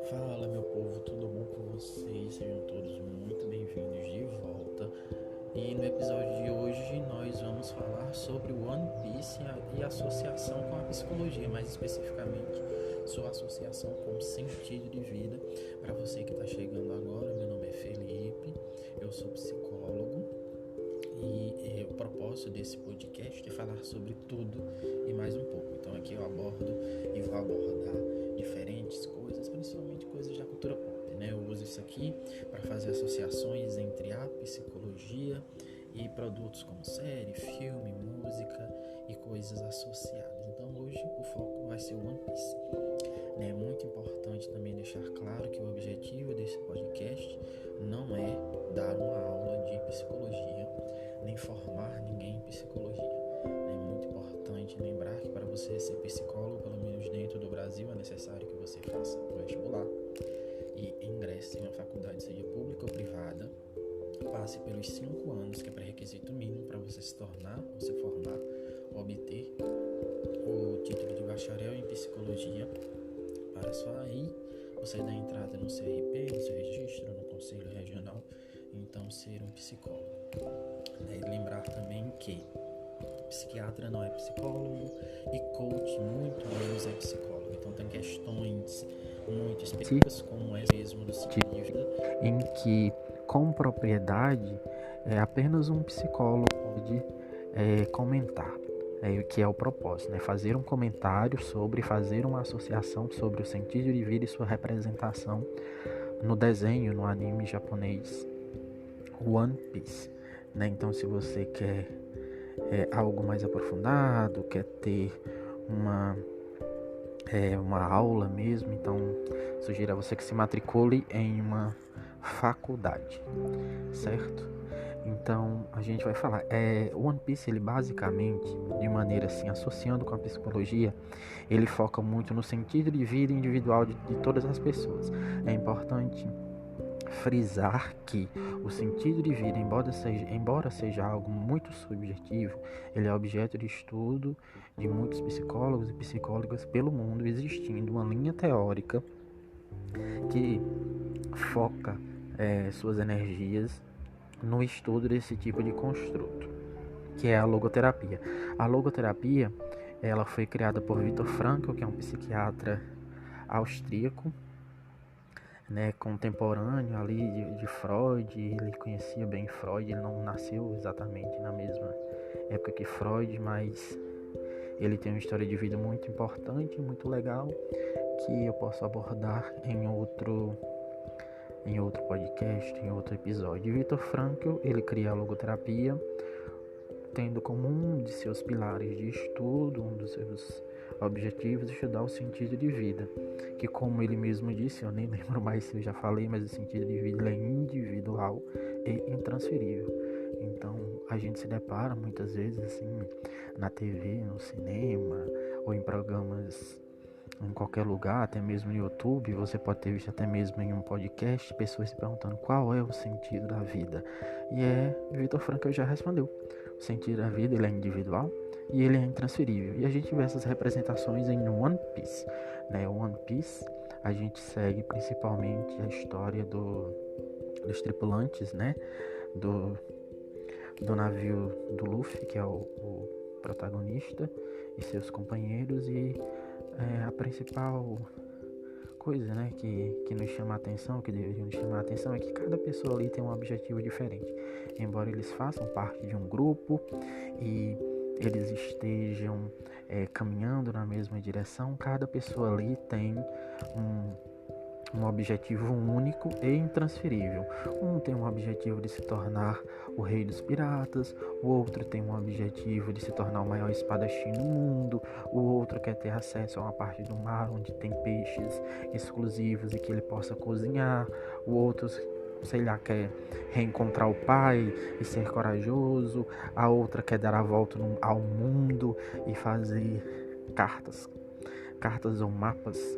Fala, meu povo, tudo bom com vocês? Sejam todos muito bem-vindos de volta. E no episódio de hoje nós vamos falar sobre o One Piece e a associação com a psicologia, mais especificamente sua associação com o sentido de vida. Para você que está chegando agora, meu nome é Felipe, eu sou psicólogo e o propósito desse podcast é falar sobre tudo e mais um pouco. Então aqui eu abordo e vou abordar diferentes coisas, principalmente coisas da cultura pop, né? Eu uso isso aqui para fazer associações entre a psicologia e produtos como série, filme, música e coisas associadas. Então hoje o foco vai ser o One Piece. É muito importante também deixar claro que o objetivo desse podcast não é dar uma aula de psicologia, nem formar ninguém em psicologia. É muito importante lembrar que para você ser psicólogo, pelo menos dentro do Brasil, é necessário que você faça o vestibular e ingresse em uma faculdade, seja pública ou privada, passe pelos 5 anos, que é pré-requisito mínimo para você se formar, obter o título de bacharel em psicologia, para só aí você dar entrada no CRP, no seu registro, no Conselho Regional, então ser um psicólogo. E lembrar também que psiquiatra não é psicólogo e coach muito menos é psicólogo. Então tem questões muito específicas, como é mesmo do sentido de vida, em que com propriedade apenas um psicólogo pode comentar. Que é o propósito, né? Fazer um comentário sobre, fazer uma associação sobre o sentido de vida e sua representação no desenho, no anime japonês One Piece, né? Então, se você quer algo mais aprofundado, quer ter uma aula mesmo, então sugiro a você que se matricule em uma faculdade, certo? Então a gente vai falar, o One Piece, ele basicamente, de maneira assim, associando com a psicologia, ele foca muito no sentido de vida individual de todas as pessoas. É importante frisar que o sentido de vida, embora seja algo muito subjetivo, ele é objeto de estudo de muitos psicólogos e psicólogas pelo mundo, existindo uma linha teórica que foca suas energias no estudo desse tipo de construto, que é a logoterapia. A logoterapia, ela foi criada por Viktor Frankl, que é um psiquiatra austríaco, né, contemporâneo ali de Freud. Ele conhecia bem Freud, ele não nasceu exatamente na mesma época que Freud, mas ele tem uma história de vida muito importante, muito legal, que eu posso abordar em outro podcast, em outro episódio. Viktor Frankl, ele cria a logoterapia, tendo como um de seus pilares de estudo, um dos seus objetivos, estudar o sentido de vida, que, como ele mesmo disse, eu nem lembro mais se eu já falei, mas o sentido de vida é individual e intransferível. Então a gente se depara muitas vezes assim na TV, no cinema ou em programas em qualquer lugar, até mesmo no YouTube, você pode ter visto até mesmo em um podcast, pessoas se perguntando qual é o sentido da vida. E Viktor Frankl já respondeu. O sentido da vida, ele é individual e ele é intransferível. E a gente vê essas representações em One Piece, né? One Piece, a gente segue principalmente a história dos tripulantes, né? Do navio do Luffy, que é o protagonista, e seus companheiros. E a principal coisa, né, que nos chama a atenção, que deveria nos chamar a atenção, é que cada pessoa ali tem um objetivo diferente. Embora eles façam parte de um grupo e eles estejam caminhando na mesma direção, cada pessoa ali tem um objetivo único e intransferível. Um tem um objetivo de se tornar o rei dos piratas, o outro tem um objetivo de se tornar o maior espadachim do mundo, o outro quer ter acesso a uma parte do mar onde tem peixes exclusivos e que ele possa cozinhar, o outro, sei lá, quer reencontrar o pai e ser corajoso, a outra quer dar a volta ao mundo e fazer cartas ou mapas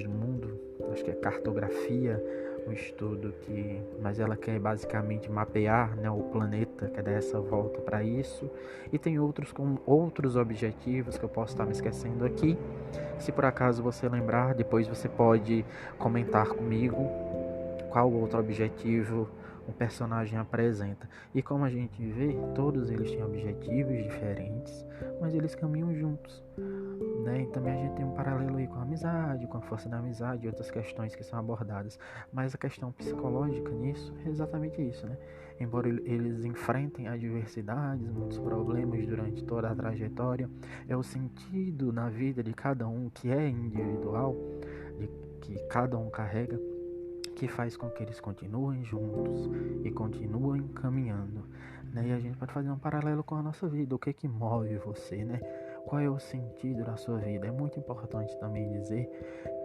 do mundo, acho que é cartografia, um estudo mas ela quer basicamente mapear, né, o planeta, quer dar essa volta para isso, e tem outros com outros objetivos que eu posso estar me esquecendo aqui. Se por acaso você lembrar, depois você pode comentar comigo qual outro objetivo um personagem apresenta. E como a gente vê, todos eles têm objetivos diferentes, mas eles caminham juntos, né? E também a gente tem um paralelo aí com a amizade, com a força da amizade e outras questões que são abordadas. Mas a questão psicológica nisso é exatamente isso, né? Embora eles enfrentem adversidades, muitos problemas durante toda a trajetória, é o sentido na vida de cada um que é individual, que cada um carrega, que faz com que eles continuem juntos e continuem caminhando, né? E a gente pode fazer um paralelo com a nossa vida. O que move você, né? Qual é o sentido da sua vida? É muito importante também dizer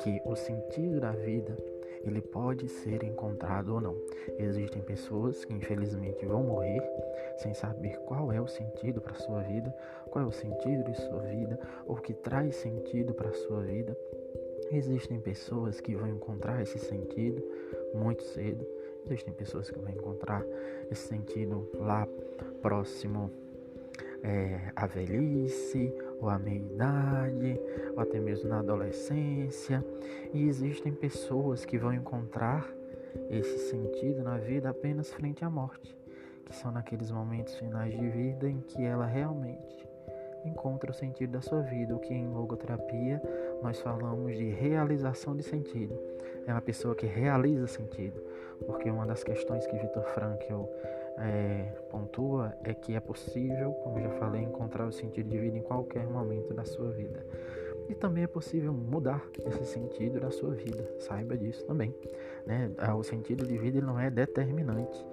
que o sentido da vida, ele pode ser encontrado ou não. Existem pessoas que infelizmente vão morrer sem saber qual é o sentido para a sua vida, qual é o sentido de sua vida, ou o que traz sentido para a sua vida. Existem pessoas que vão encontrar esse sentido muito cedo. Existem pessoas que vão encontrar esse sentido lá próximo à velhice, ou à meia-idade, ou até mesmo na adolescência. E existem pessoas que vão encontrar esse sentido na vida apenas frente à morte, que são naqueles momentos finais de vida em que ela realmente encontra o sentido da sua vida, o que em logoterapia nós falamos de realização de sentido. É uma pessoa que realiza sentido, porque uma das questões que Viktor Frankl pontua é que é possível, como eu já falei, encontrar o sentido de vida em qualquer momento da sua vida. E também é possível mudar esse sentido da sua vida, saiba disso também, né? O sentido de vida ele não é determinante,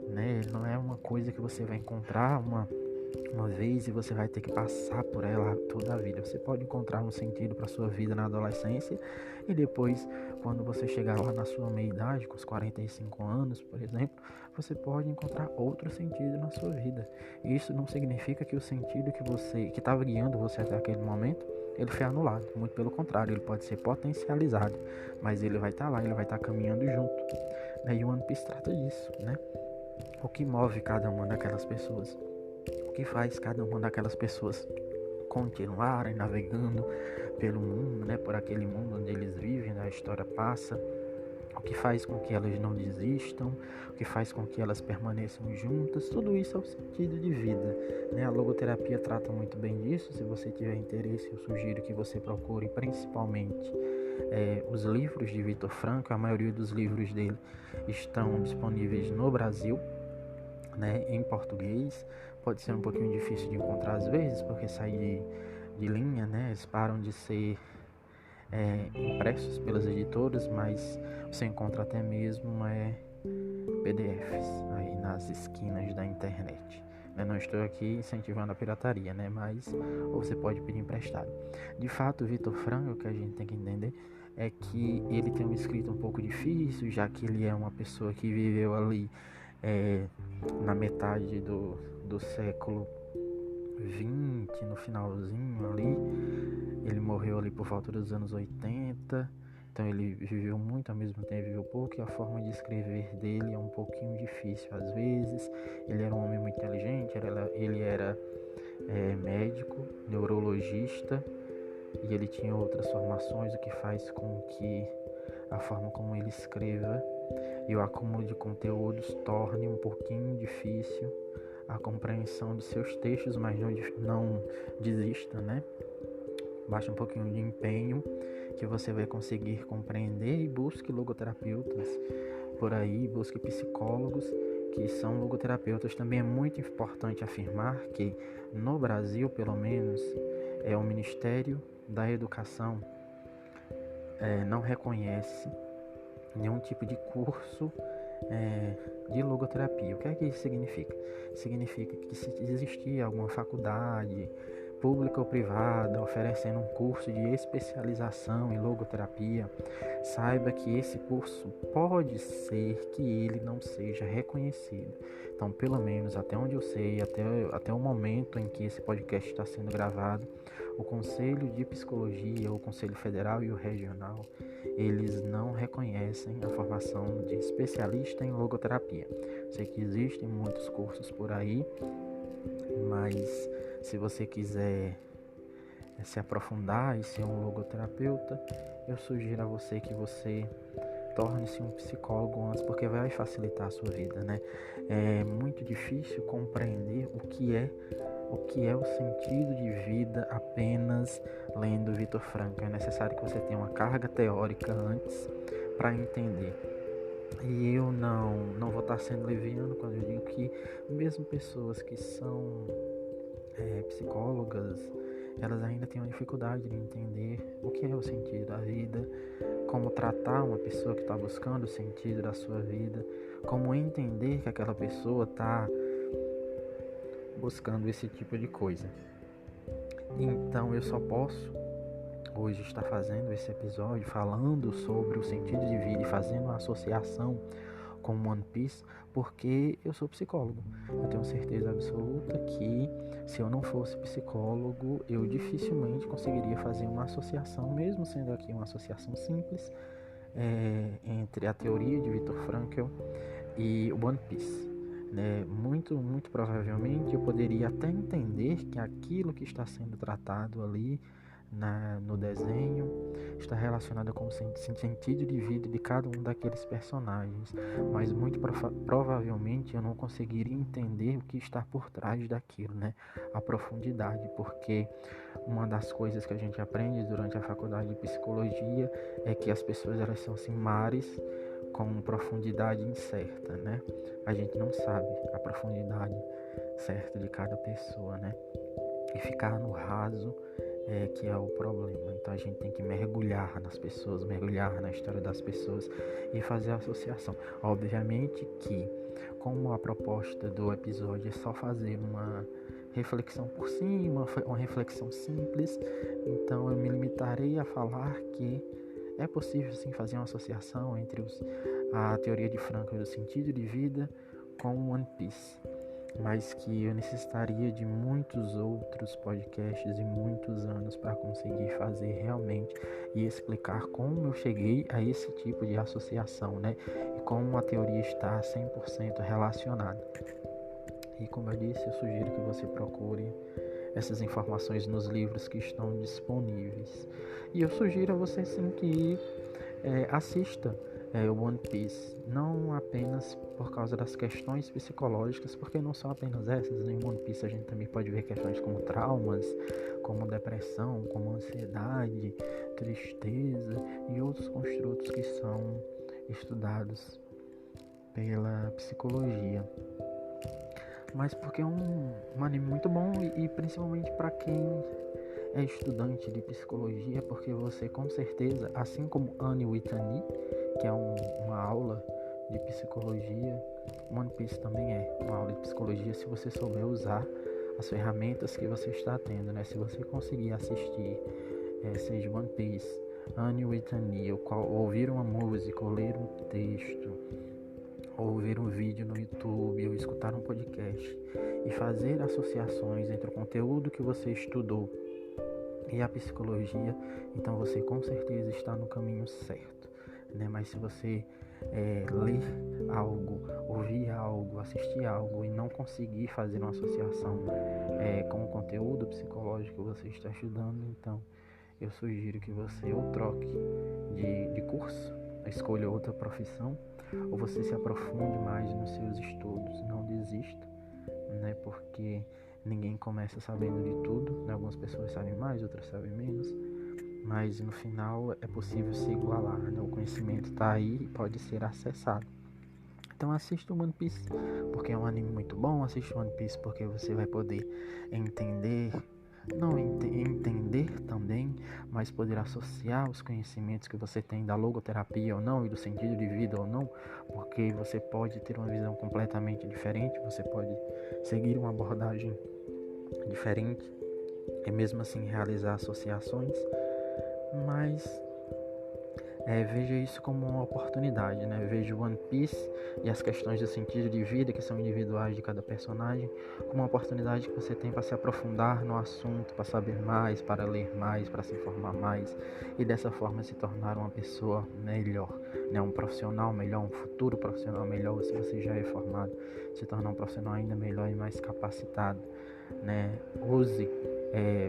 né? Ele não é uma coisa que você vai encontrar uma vez e você vai ter que passar por ela toda a vida. Você pode encontrar um sentido para sua vida na adolescência e depois, quando você chegar lá na sua meia-idade, com os 45 anos, por exemplo, você pode encontrar outro sentido na sua vida. E isso não significa que o sentido que estava guiando você até aquele momento, ele foi anulado. Muito pelo contrário, ele pode ser potencializado, mas ele vai estar lá, ele vai estar caminhando junto, né? E o One Piece trata disso, né? O que move cada uma daquelas pessoas, o que faz cada uma daquelas pessoas continuarem navegando pelo mundo, né, por aquele mundo onde eles vivem, né, a história passa, o que faz com que elas não desistam, o que faz com que elas permaneçam juntas, tudo isso é o sentido de vida, né? A logoterapia trata muito bem disso. Se você tiver interesse, eu sugiro que você procure principalmente os livros de Viktor Frankl. A maioria dos livros dele estão disponíveis no Brasil, né, em português. Pode ser um pouquinho difícil de encontrar às vezes, porque sai de linha, né? Eles param de ser impressos pelas editoras, mas você encontra até mesmo PDFs aí nas esquinas da internet. Eu não estou aqui incentivando a pirataria, né? Mas ou você pode pedir emprestado. De fato, o Viktor Frankl, o que a gente tem que entender é que ele tem um escrito um pouco difícil, já que ele é uma pessoa que viveu ali na metade do século XX, no finalzinho ali. Ele morreu ali por volta dos anos 80, então ele viveu muito, ao mesmo tempo viveu pouco, e a forma de escrever dele é um pouquinho difícil às vezes. Ele era um homem muito inteligente, ele era médico, neurologista, e ele tinha outras formações, o que faz com que a forma como ele escreva e o acúmulo de conteúdos torne um pouquinho difícil a compreensão de seus textos, mas não desista, né? Basta um pouquinho de empenho que você vai conseguir compreender, e busque logoterapeutas por aí, busque psicólogos que são logoterapeutas. Também é muito importante afirmar que no Brasil, pelo menos, o Ministério da Educação não reconhece nenhum tipo de curso de logoterapia. O que é que isso significa? Significa que se existir alguma faculdade pública ou privada, oferecendo um curso de especialização em logoterapia, saiba que esse curso pode ser que ele não seja reconhecido. Então, pelo menos até onde eu sei, até o momento em que esse podcast está sendo gravado, o Conselho de Psicologia, o Conselho Federal e o Regional, eles não reconhecem a formação de especialista em logoterapia. Sei que existem muitos cursos por aí, mas se você quiser se aprofundar e ser um logoterapeuta, eu sugiro a você que você torne-se um psicólogo antes, porque vai facilitar a sua vida, né? É muito difícil compreender o que é o sentido de vida apenas lendo Viktor Frankl. É necessário que você tenha uma carga teórica antes para entender. E eu não vou estar sendo leviano quando eu digo que mesmo pessoas que são psicólogas, elas ainda têm uma dificuldade de entender o que é o sentido da vida, como tratar uma pessoa que está buscando o sentido da sua vida, como entender que aquela pessoa está buscando esse tipo de coisa. Então eu só posso hoje estar fazendo esse episódio falando sobre o sentido de vida e fazendo uma associação com One Piece, porque eu sou psicólogo. Eu tenho certeza absoluta que se eu não fosse psicólogo, eu dificilmente conseguiria fazer uma associação, mesmo sendo aqui uma associação simples, entre a teoria de Viktor Frankl e One Piece. Muito provavelmente eu poderia até entender que aquilo que está sendo tratado ali no desenho está relacionado com o sentido de vida de cada um daqueles personagens, mas muito provavelmente eu não conseguiria entender o que está por trás daquilo, né? A profundidade, porque uma das coisas que a gente aprende durante a faculdade de psicologia é que as pessoas, elas são assim mares com profundidade incerta, né? A gente não sabe a profundidade certa de cada pessoa, né? E ficar no raso que é o problema. Então a gente tem que mergulhar nas pessoas, mergulhar na história das pessoas e fazer a associação. Obviamente que, como a proposta do episódio é só fazer uma reflexão por cima, uma reflexão simples, então eu me limitarei a falar que é possível sim fazer uma associação entre a teoria de Frankl do sentido de vida com One Piece, mas que eu necessitaria de muitos outros podcasts e muitos anos para conseguir fazer realmente e explicar como eu cheguei a esse tipo de associação, né? E como a teoria está 100% relacionada. E como eu disse, eu sugiro que você procure essas informações nos livros que estão disponíveis. E eu sugiro a você sim que assista o One Piece, não apenas por causa das questões psicológicas, porque não são apenas essas. Em One Piece a gente também pode ver questões como traumas, como depressão, como ansiedade, tristeza e outros construtos que são estudados pela psicologia. Mas porque é um anime muito bom e principalmente para quem é estudante de psicologia, porque você com certeza, assim como Anne with Annie, que é uma aula de psicologia, One Piece também é uma aula de psicologia se você souber usar as ferramentas que você está tendo, né? Se você conseguir assistir, seja One Piece, Anne with Annie, ou ouvir uma música, ou ler um texto, ou ver um vídeo no YouTube, ou escutar um podcast e fazer associações entre o conteúdo que você estudou e a psicologia, então você com certeza está no caminho certo, né? Mas se você ler algo, ouvir algo, assistir algo e não conseguir fazer uma associação com o conteúdo psicológico que você está estudando, então eu sugiro que você ou troque de curso, escolha outra profissão, ou você se aprofunde mais nos seus estudos. Não desista, né? Porque ninguém começa sabendo de tudo, né? Algumas pessoas sabem mais, outras sabem menos, mas no final é possível se igualar, né? O conhecimento está aí e pode ser acessado. Então assista o One Piece porque é um anime muito bom, assista o One Piece porque você vai poder entender, não entender também, mas poder associar os conhecimentos que você tem da logoterapia ou não e do sentido de vida ou não, porque você pode ter uma visão completamente diferente, você pode seguir uma abordagem diferente e mesmo assim realizar associações, mas veja isso como uma oportunidade, né? Veja One Piece e as questões do sentido de vida, que são individuais de cada personagem, como uma oportunidade que você tem para se aprofundar no assunto, para saber mais, para ler mais, para se informar mais e dessa forma se tornar uma pessoa melhor, né? Um profissional melhor, um futuro profissional melhor, se você já é formado, se tornar um profissional ainda melhor e mais capacitado, né? Use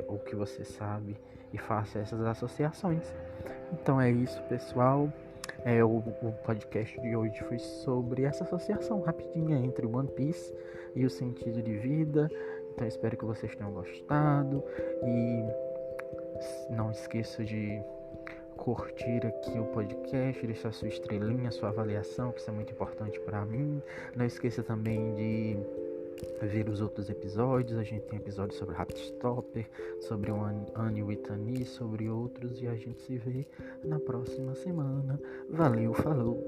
o que você sabe e faça essas associações. Então é isso, pessoal. O podcast de hoje foi sobre essa associação rapidinha entre o One Piece e o sentido de vida. Então espero que vocês tenham gostado e não esqueça de curtir aqui o podcast, deixar sua estrelinha, sua avaliação, que isso é muito importante para mim. Não esqueça também de ver os outros episódios. A gente tem episódios sobre Raptstopper, sobre o Annie Whitney, sobre outros, e a gente se vê na próxima semana. Valeu, falou!